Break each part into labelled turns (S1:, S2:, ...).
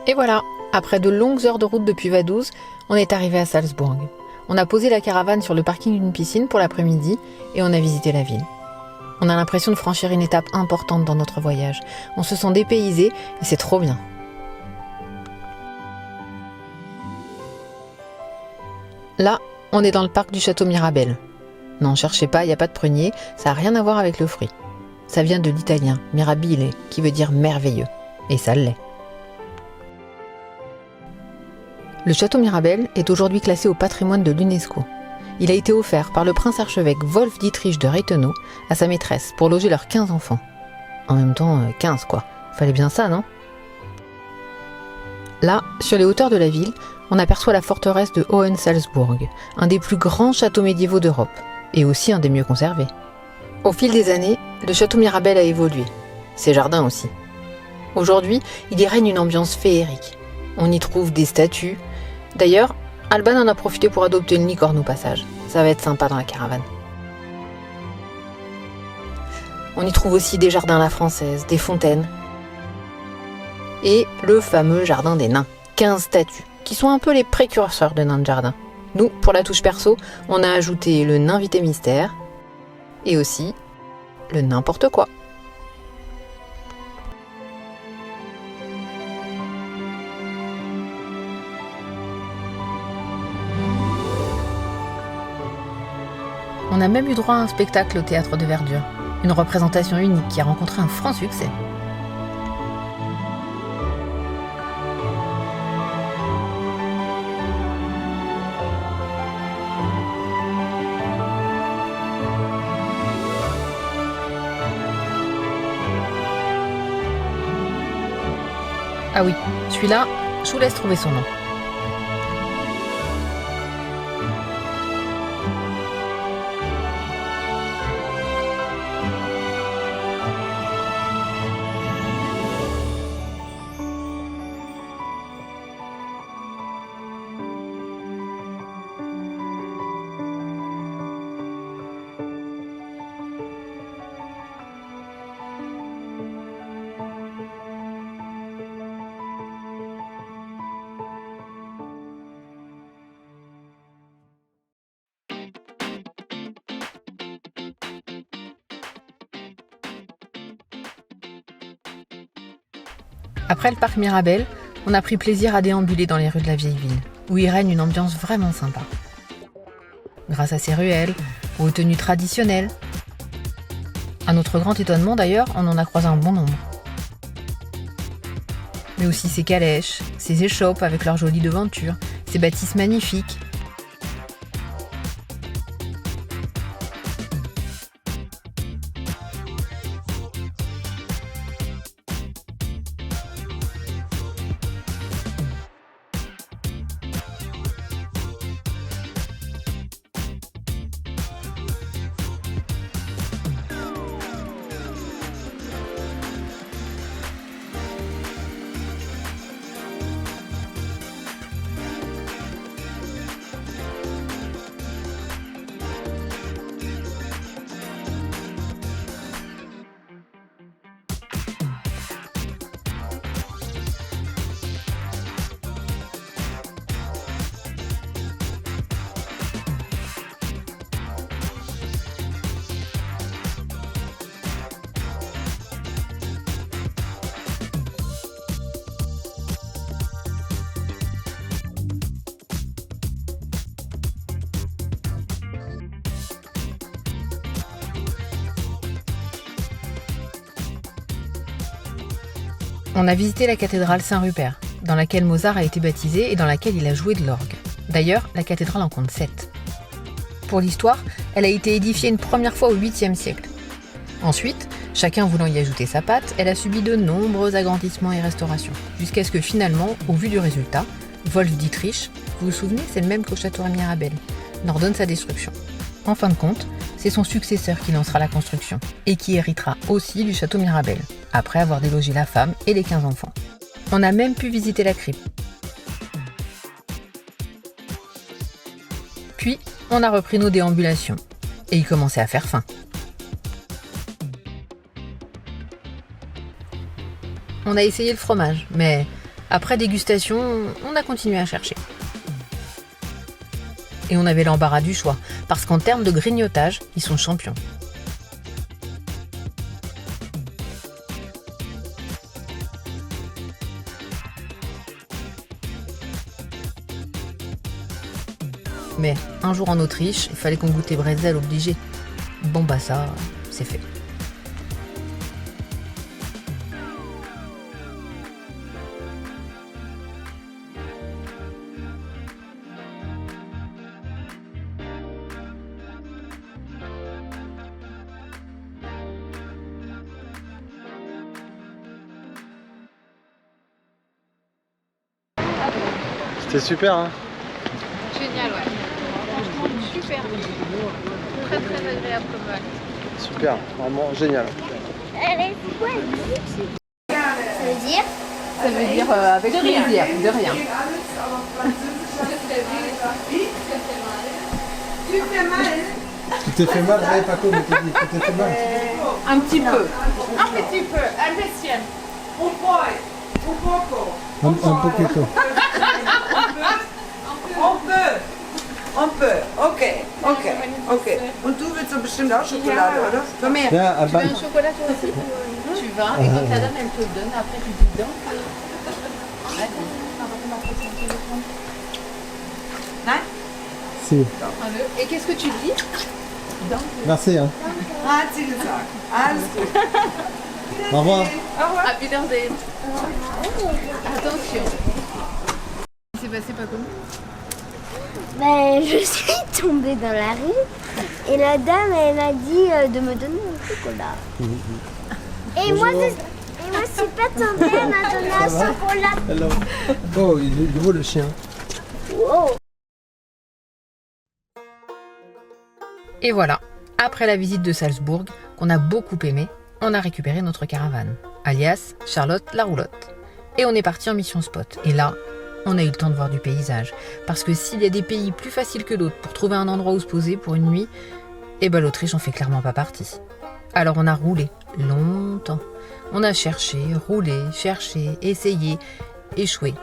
S1: Et voilà, après de longues heures de route depuis Vaduz, on est arrivé à Salzbourg. On a posé la caravane sur le parking d'une piscine pour l'après-midi et on a visité la ville. On a l'impression de franchir une étape importante dans notre voyage. On se sent dépaysé et c'est trop bien. Là, on est dans le parc du château Mirabel. Non, cherchez pas, il n'y a pas de prunier, ça n'a rien à voir avec le fruit. Ça vient de l'italien mirabile, qui veut dire merveilleux. Et ça l'est. Le château Mirabel est aujourd'hui classé au patrimoine de l'UNESCO. Il a été offert par le prince-archevêque Wolf Dietrich de Reithenow à sa maîtresse pour loger leurs 15 enfants. En même temps, 15 quoi. Fallait bien ça, non ? Là, sur les hauteurs de la ville, on aperçoit la forteresse de Hohensalzburg, un des plus grands châteaux médiévaux d'Europe, et aussi un des mieux conservés. Au fil des années, le château Mirabel a évolué, ses jardins aussi. Aujourd'hui, il y règne une ambiance féerique. On y trouve des statues. D'ailleurs, Alban en a profité pour adopter une licorne au passage. Ça va être sympa dans la caravane. On y trouve aussi des jardins à la française, des fontaines. Et le fameux jardin des nains, 15 statues, qui sont un peu les précurseurs de nains de jardin. Nous, pour la touche perso, on a ajouté le nain invité mystère et aussi le n'importe quoi. On a même eu droit à un spectacle au Théâtre de Verdure, une représentation unique qui a rencontré un franc succès. Ah oui, celui-là, je vous laisse trouver son nom. Après le parc Mirabel, on a pris plaisir à déambuler dans les rues de la vieille ville, où il règne une ambiance vraiment sympa. Grâce à ses ruelles, aux tenues traditionnelles. À notre grand étonnement d'ailleurs, on en a croisé un bon nombre. Mais aussi ses calèches, ses échoppes avec leurs jolies devantures, ses bâtisses magnifiques. On a visité la cathédrale Saint-Rupert, dans laquelle Mozart a été baptisé et dans laquelle il a joué de l'orgue. D'ailleurs, la cathédrale en compte 7. Pour l'histoire, elle a été édifiée une première fois au 8e siècle. Ensuite, chacun voulant y ajouter sa patte, elle a subi de nombreux agrandissements et restaurations, jusqu'à ce que finalement, au vu du résultat, Wolf Dietrich, vous vous souvenez, c'est le même qu'au château Mirabel, n'ordonne sa destruction. En fin de compte, c'est son successeur qui lancera la construction, et qui héritera aussi du château Mirabel, après avoir délogé la femme et les 15 enfants. On a même pu visiter la crypte. Puis, on a repris nos déambulations, et il commençait à faire faim. On a essayé le fromage, mais Après dégustation, on a continué à chercher. Et on avait l'embarras du choix, parce qu'en termes de grignotage, ils sont champions. Mais un jour en Autriche, il fallait qu'on goûte les bretzels obligés. Bon bah ça, c'est fait.
S2: C'était super, hein?
S1: Génial, ouais. Franchement, super. Très très agréable comme vague.
S2: Super, vraiment génial.
S3: Ça veut dire
S1: Ça veut dire avec plaisir, de rien.
S2: Tu t'es fait mal, ouais, Paco, mais t'as dit, tu t'es fait mal.
S1: Un petit peu.
S4: Un petit peu, un petit. Un
S2: poquito.
S5: On peut, ok. Und du willst doch bestimmt auch Schokolade, oder? Komm her.
S2: Ja,
S1: Tu veux un chocolat toi aussi? Tu vas, et quand la dame elle te le donne, après tu dis donc.
S2: Si.
S1: Et qu'est-ce que tu dis?
S2: Merci, hein.
S5: Hat sie gesagt. Alles gut.
S2: Au revoir.
S1: À Wiedersehen. Attention. C'est passé pas comme
S3: Ben, je suis tombée dans la rue et la dame, elle m'a dit de me donner un chocolat. Et moi, je suis pas tombée, elle m'a donné un chocolat.
S2: Hello. Oh, il est beau le chien.
S3: Wow.
S1: Et voilà, après la visite de Salzbourg, qu'on a beaucoup aimé, on a récupéré notre caravane, alias Charlotte la roulotte. Et on est parti en mission spot. Et là, on a eu le temps de voir du paysage. Parce que s'il y a des pays plus faciles que d'autres pour trouver un endroit où se poser pour une nuit, eh ben l'Autriche en fait clairement pas partie. Alors on a roulé longtemps. On a cherché, roulé, cherché, essayé, échoué.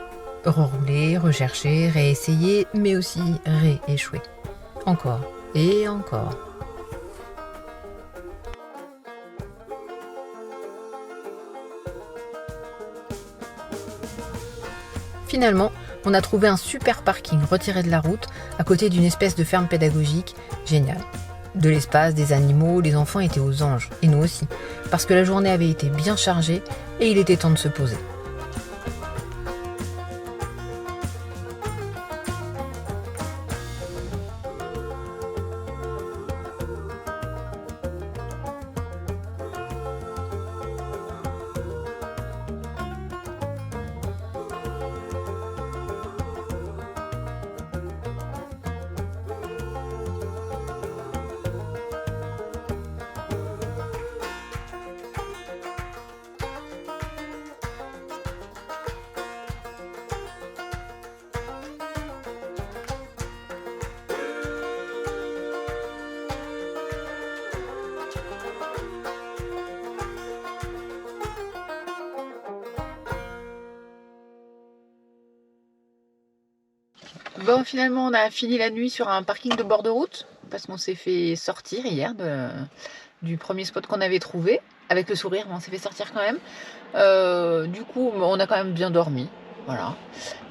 S1: Reroulé, recherché, réessayé, mais aussi rééchoué. Encore et encore. Finalement, on a trouvé un super parking retiré de la route, à côté d'une espèce de ferme pédagogique géniale. De l'espace, des animaux, les enfants étaient aux anges, et nous aussi, parce que la journée avait été bien chargée et il était temps de se poser. Bon, finalement, on a fini la nuit sur un parking de bord de route parce qu'on s'est fait sortir hier du premier spot qu'on avait trouvé. Avec le sourire, mais on s'est fait sortir quand même. Du coup, on a quand même bien dormi. Voilà.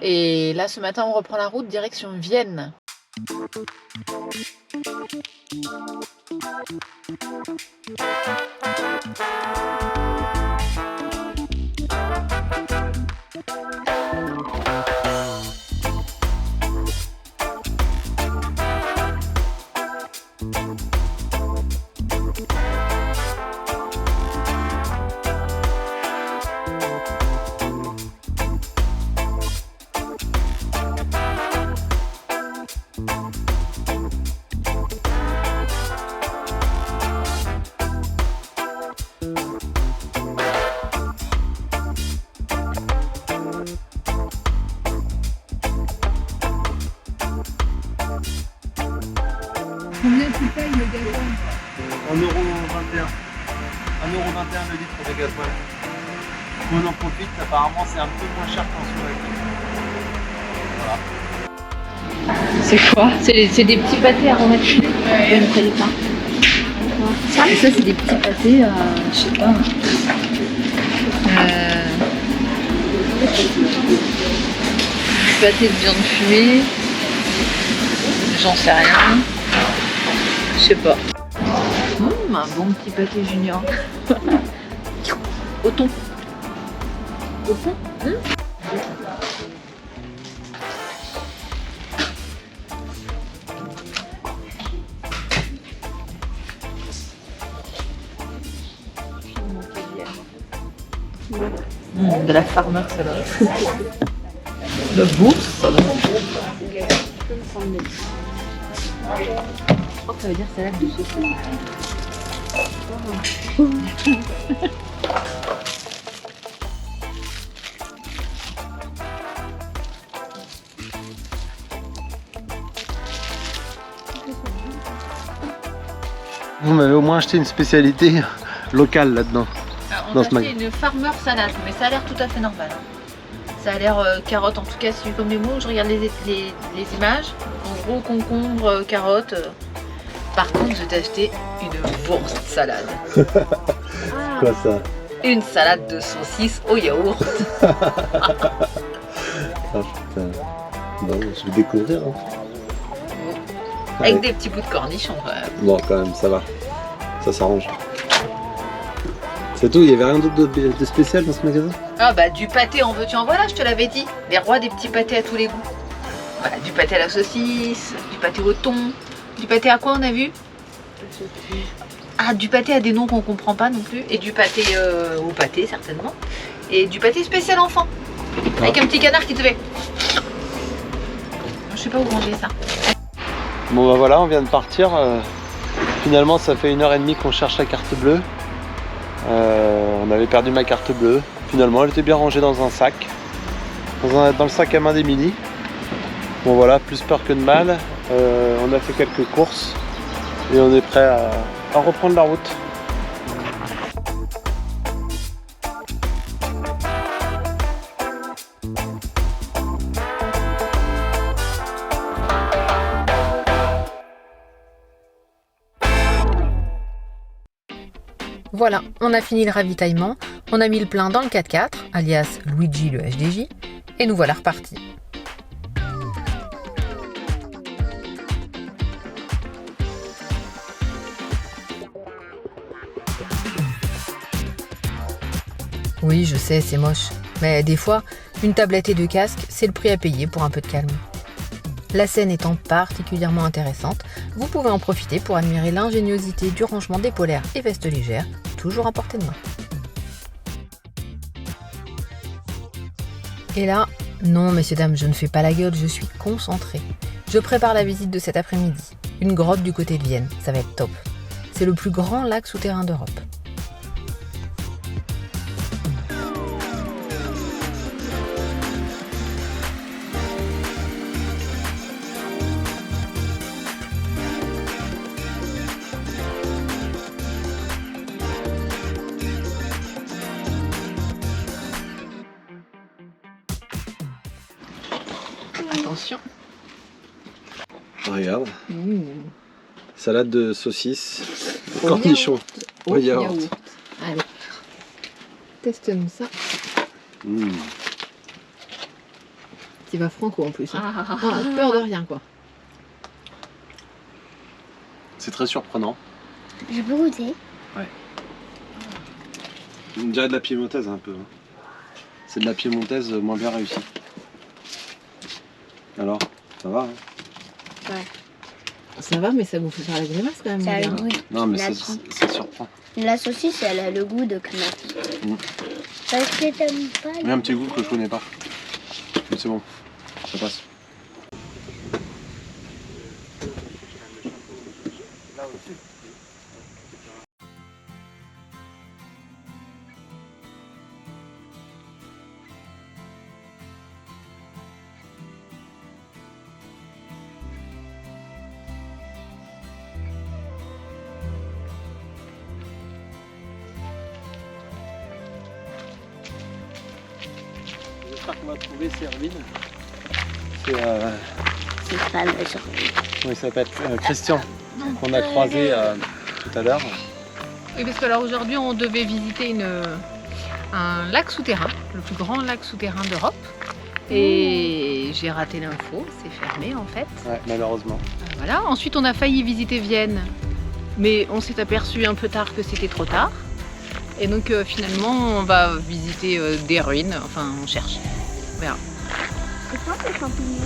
S1: Et là, ce matin, on reprend la route direction Vienne.
S4: Combien tu payes le gazon?
S2: 1,21 €. 1,21 € le litre de gasoil. On en profite, apparemment c'est un peu moins cher qu'en Slovaquie.
S1: C'est quoi? C'est des petits pâtés aromatisés. Je ne connais pas. Ça, c'est des petits pâtés, je sais pas. Pâté de viande fumée. J'en sais rien. Je sais pas. Un bon petit pâté junior. Au thon. Au thon. De la farmer salade. De bourse salade. Je crois que ça veut dire salade de saucisse.
S2: Vous m'avez au moins acheté une spécialité locale là-dedans.
S1: On
S2: Dans
S1: a
S2: ce
S1: acheté une farmer salade, mais ça a l'air tout à fait normal. Ça a l'air carotte, en tout cas, si comme les mots, je regarde les images. En gros, concombre, carotte. Par contre, je t'ai acheté une Wurst salade.
S2: Quoi ça?
S1: Une salade de saucisse au yaourt.
S2: Ah putain. Bon, je vais découvrir. Hein.
S1: Avec
S2: Ouais.
S1: des petits bouts de cornichon quand même.
S2: Bon, quand même, ça va. Ça s'arrange. C'est tout, il y avait rien d'autre de spécial dans ce magasin?
S1: Ah bah du pâté en veux-tu en voilà, je te l'avais dit. Les rois des petits pâtés à tous les goûts. Bah, du pâté à la saucisse, du pâté au thon, du pâté à quoi on a vu? Ah, du pâté à des noms qu'on comprend pas non plus. Et du pâté au pâté certainement. Et du pâté spécial enfant. Avec un petit canard qui te fait. Je sais pas où ranger ça.
S2: Bon bah voilà, on vient de partir. Finalement, ça fait 1h30 qu'on cherche la carte bleue. On avait perdu ma carte bleue. Finalement, elle était bien rangée dans un sac. Dans le sac à main d'Emilie. Bon voilà, plus peur que de mal. On a fait quelques courses. Et on est prêt à reprendre la route.
S1: Voilà, on a fini le ravitaillement, on a mis le plein dans le 4x4, alias Luigi le HDJ, et nous voilà repartis. Oui, je sais, c'est moche, mais des fois, une tablette et deux casques, c'est le prix à payer pour un peu de calme. La scène étant particulièrement intéressante, vous pouvez en profiter pour admirer l'ingéniosité du rangement des polaires et vestes légères, toujours à portée de main. Et là, non messieurs dames, je ne fais pas la gueule, je suis concentrée. Je prépare la visite de cet après-midi. Une grotte du côté de Vienne, ça va être top. C'est le plus grand lac souterrain d'Europe. Attention.
S2: Regarde, salade de saucisses,
S1: Au
S2: cornichons,
S1: Au
S2: au yaourt.
S1: yaourt. Allez, teste-nous ça. Tu vas franco en plus. Hein. Peur de rien quoi.
S2: C'est très surprenant.
S3: Je peux goûter.
S2: On dirait de la piémontaise un peu. Hein. C'est de la piémontaise moins bien réussie. Alors, ça va hein?
S1: Ouais. Ça va, mais ça vous fait faire la grimace quand même.
S3: Ça a
S1: les
S3: le
S1: gars.
S3: goût.
S2: Non mais
S3: La
S2: ça surprend.
S3: La saucisse, elle a le goût de canard. Parce que t'aimes pas.
S2: Il y a un petit goût que je connais pas. Mais c'est bon, ça passe. j'espère qu'on va trouver ces ruines. C'est
S3: C'est pas le genre.
S2: oui, ça s'appelle Christian, qu'on a croisé tout à l'heure.
S1: Oui, parce que alors aujourd'hui, on devait visiter un lac souterrain, le plus grand lac souterrain d'Europe. Et j'ai raté l'info, c'est fermé en fait.
S2: Ouais, malheureusement.
S1: Voilà. Ensuite, on a failli visiter Vienne, mais on s'est aperçu un peu tard que c'était trop tard. Et donc finalement, on va visiter des ruines. Enfin, on cherche. On verra.
S3: C'est quoi ces champignons?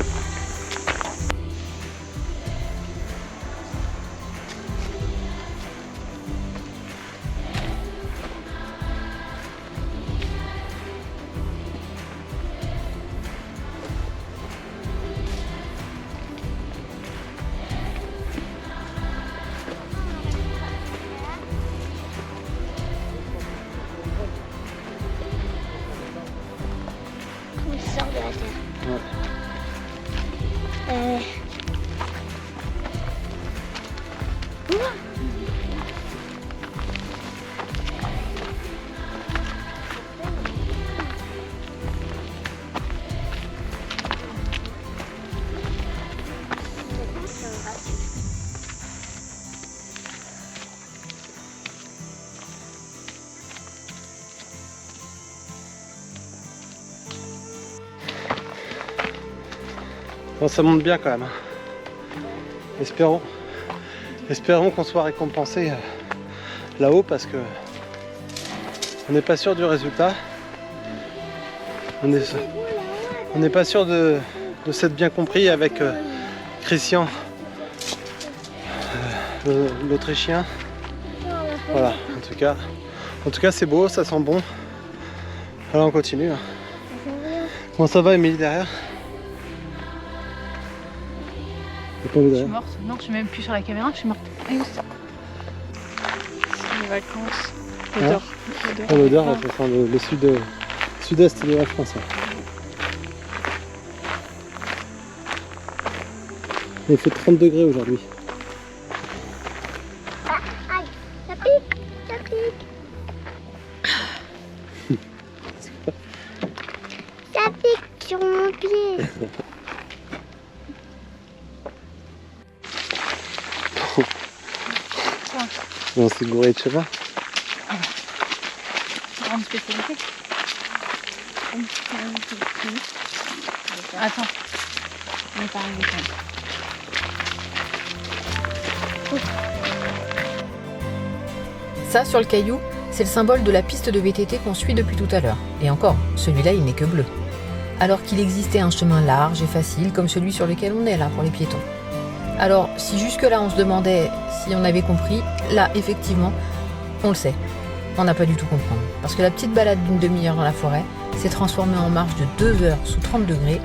S3: Il sort de la terre.
S2: Ouais. Bon, ça monte bien quand même. Espérons qu'on soit récompensé là-haut parce que on n'est pas sûr du résultat. On n'est pas sûr de s'être bien compris avec Christian, l'Autrichien. Voilà, en tout cas c'est beau, ça sent bon. Alors on continue. Hein. Comment ça va, Émilie, derrière?
S1: Je suis morte. Non, je suis même plus sur la caméra, je suis morte.
S4: C'est les vacances.
S2: L'odeur.
S4: L'odeur.
S2: L'odeur, ça sent le sud-est de la France. Hein. Il fait 30 degrés aujourd'hui.
S3: Aïe, ça pique, ça pique. Ça pique sur mon pied.
S2: On s'est gouré de chemin.
S1: Grande spécialité. Attends. On n'est pas arrivé quand même. Ça, sur le caillou, c'est le symbole de la piste de VTT qu'on suit depuis tout à l'heure. Et encore, celui-là, il n'est que bleu. Alors qu'il existait un chemin large et facile comme celui sur lequel on est là pour les piétons. Alors, si jusque-là on se demandait si on avait compris, là, effectivement, on le sait. On n'a pas du tout compris. Parce que la petite balade d'une demi-heure dans la forêt s'est transformée en marche de 2 heures sous 30 degrés.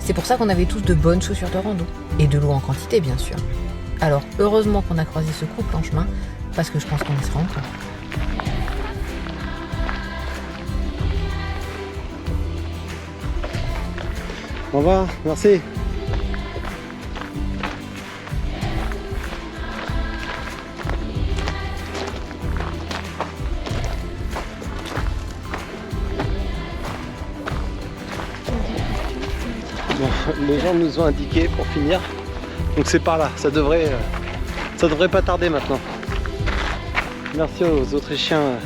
S1: C'est pour ça qu'on avait tous de bonnes chaussures de rando. Et de l'eau en quantité, bien sûr. Alors, heureusement qu'on a croisé ce couple en chemin, parce que je pense qu'on y sera encore.
S2: Au revoir, merci. Bon, les gens nous ont indiqué pour finir, donc c'est par là, ça devrait pas tarder maintenant. Merci aux Autrichiens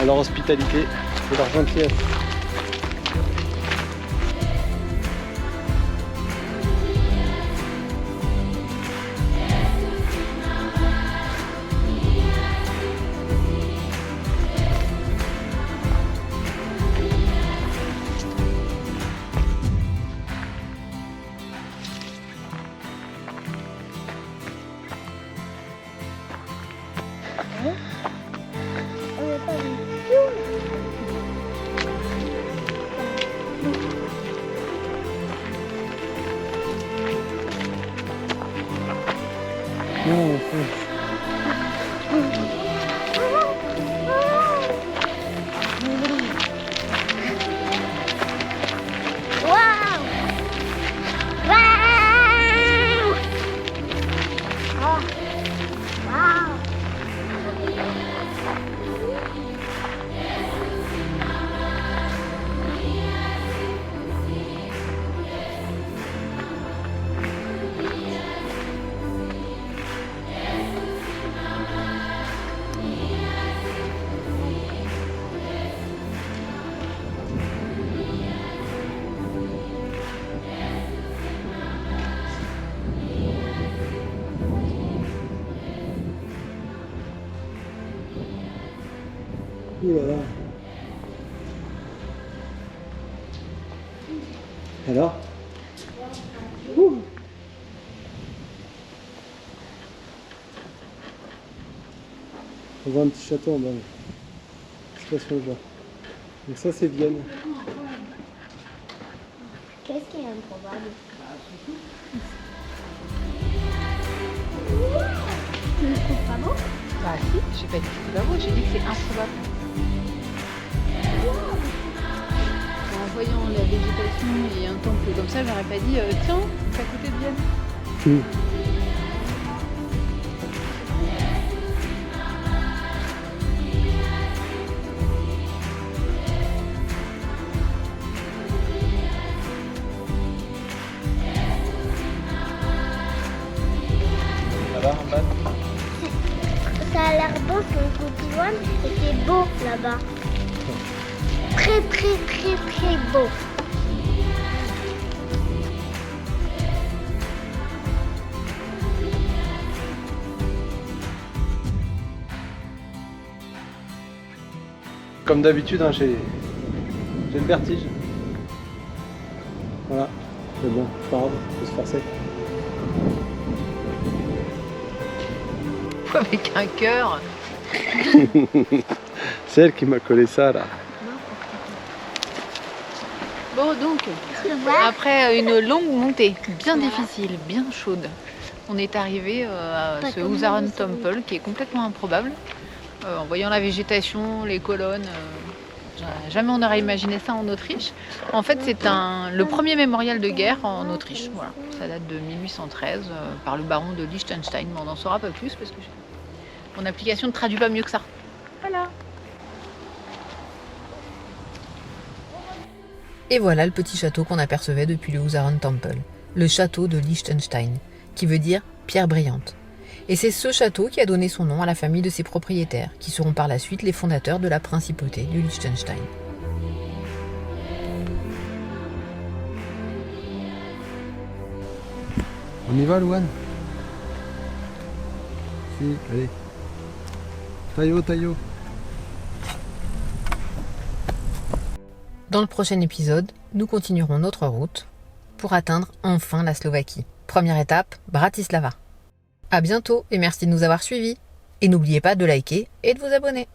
S2: à leur hospitalité et leur gentillesse.
S3: On n'est pas venu. Waouh! Waouh! Ah. Waouh!
S2: Ouh là là. Alors Ouh. On voit un petit château en bas. Je sais pas si on le voit. Donc ça c'est Vienne.
S3: Qu'est-ce qui est improbable? Tu ne trouves pas beau?
S1: Bah si, j'ai pas dit que c'était pas beau, j'ai dit que c'est improbable. En voyant la végétation et un temple comme ça, j'aurais pas dit tiens, c'est à côté de Vienne.
S2: Alors, en bas
S3: Ça a l'air beau sur le côté loin et c'est beau là-bas. Très très très très beau.
S2: Comme d'habitude, hein, j'ai le vertige. Voilà, c'est bon, c'est pas grave, faut se forcer.
S1: Avec un cœur.
S2: C'est elle qui m'a collé ça là.
S1: Bon donc, après une longue montée, bien difficile, bien chaude, on est arrivé à ce Husaren Temple qui est complètement improbable. En voyant la végétation, les colonnes, jamais on n'aurait imaginé ça en Autriche. En fait, c'est le premier mémorial de guerre en Autriche. Voilà. Ça date de 1813 par le baron de Liechtenstein. Mais on n'en saura pas plus parce que mon application ne traduit pas mieux que ça. Voilà. Et voilà le petit château qu'on apercevait depuis le Husaren Temple, le château de Liechtenstein, qui veut dire pierre brillante. Et c'est ce château qui a donné son nom à la famille de ses propriétaires, qui seront par la suite les fondateurs de la principauté du Liechtenstein.
S2: On y va, Louane? Si, allez. Taillot, taillot.
S1: Dans le prochain épisode, nous continuerons notre route pour atteindre enfin la Slovaquie. Première étape, Bratislava. À bientôt et merci de nous avoir suivis. Et n'oubliez pas de liker et de vous abonner.